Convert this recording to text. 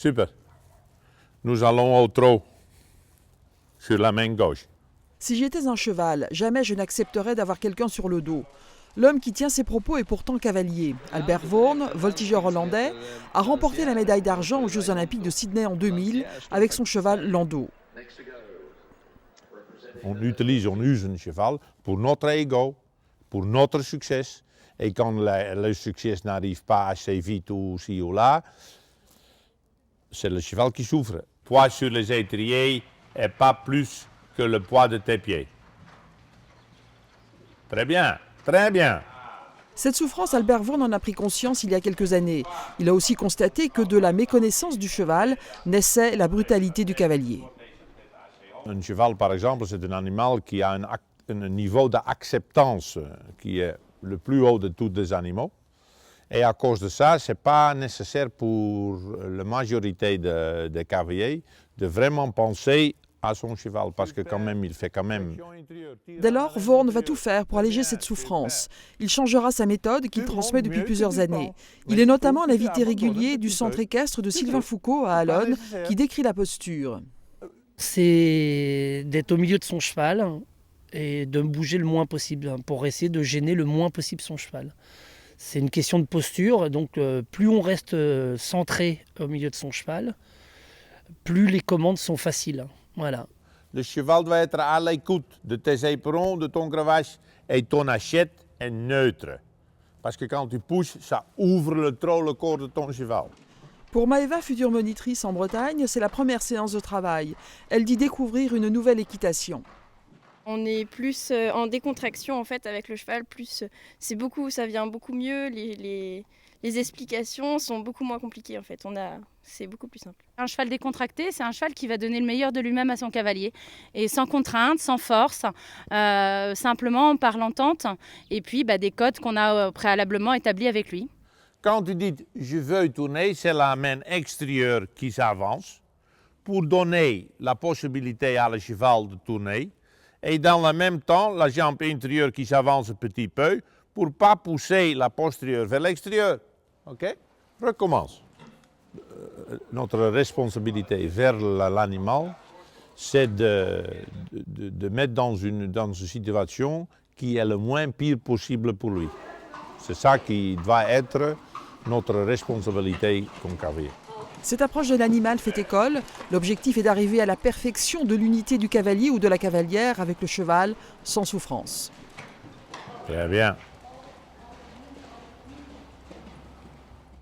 Super. Nous allons au trot, sur la main gauche. Si j'étais un cheval, jamais je n'accepterais d'avoir quelqu'un sur le dos. L'homme qui tient ces propos est pourtant cavalier. Albert Voorn, voltigeur hollandais, a remporté la médaille d'argent aux Jeux Olympiques de Sydney en 2000 avec son cheval Lando. On use un cheval pour notre ego, pour notre succès. Et quand le succès n'arrive pas assez vite ou ci ou là, c'est le cheval qui souffre. Le poids sur les étriers n'est pas plus que le poids de tes pieds. Très bien, très bien. Cette souffrance, Albert Voorn en a pris conscience il y a quelques années. Il a aussi constaté que de la méconnaissance du cheval naissait la brutalité du cavalier. Un cheval, par exemple, c'est un animal qui a un niveau d'acceptance qui est le plus haut de tous les animaux. Et à cause de ça, ce n'est pas nécessaire pour la majorité des cavaliers de vraiment penser à son cheval, parce que quand même, il fait quand même. Dès lors, Voorn va tout faire pour alléger cette souffrance. Il changera sa méthode qu'il transmet depuis plusieurs années. Il est notamment l'invité régulier du centre équestre de Sylvain Foucault à Allonne, qui décrit la posture. C'est d'être au milieu de son cheval et de bouger le moins possible pour essayer de gêner le moins possible son cheval. C'est une question de posture, donc plus on reste centré au milieu de son cheval, plus les commandes sont faciles. Voilà. Le cheval doit être à l'écoute de tes éperons, de ton cravache, et ton assiette est neutre. Parce que quand tu pousses, ça ouvre trop le corps de ton cheval. Pour Maëva, future monitrice en Bretagne, c'est la première séance de travail. Elle dit découvrir une nouvelle équitation. On est plus en décontraction en fait avec le cheval, ça vient beaucoup mieux, les explications sont beaucoup moins compliquées en fait, c'est beaucoup plus simple. Un cheval décontracté, c'est un cheval qui va donner le meilleur de lui-même à son cavalier, et sans contrainte, sans force, simplement par l'entente, et puis des codes qu'on a préalablement établis avec lui. Quand tu dis « je veux tourner », c'est la main extérieure qui s'avance pour donner la possibilité à le cheval de tourner. Et dans le même temps, la jambe intérieure qui s'avance un petit peu pour ne pas pousser la postérieure vers l'extérieur. Ok? Recommence. Notre responsabilité vers l'animal, c'est de mettre dans une situation qui est le moins pire possible pour lui. C'est ça qui doit être notre responsabilité comme cavalier. Cette approche de l'animal fait école. L'objectif est d'arriver à la perfection de l'unité du cavalier ou de la cavalière avec le cheval, sans souffrance. Très bien.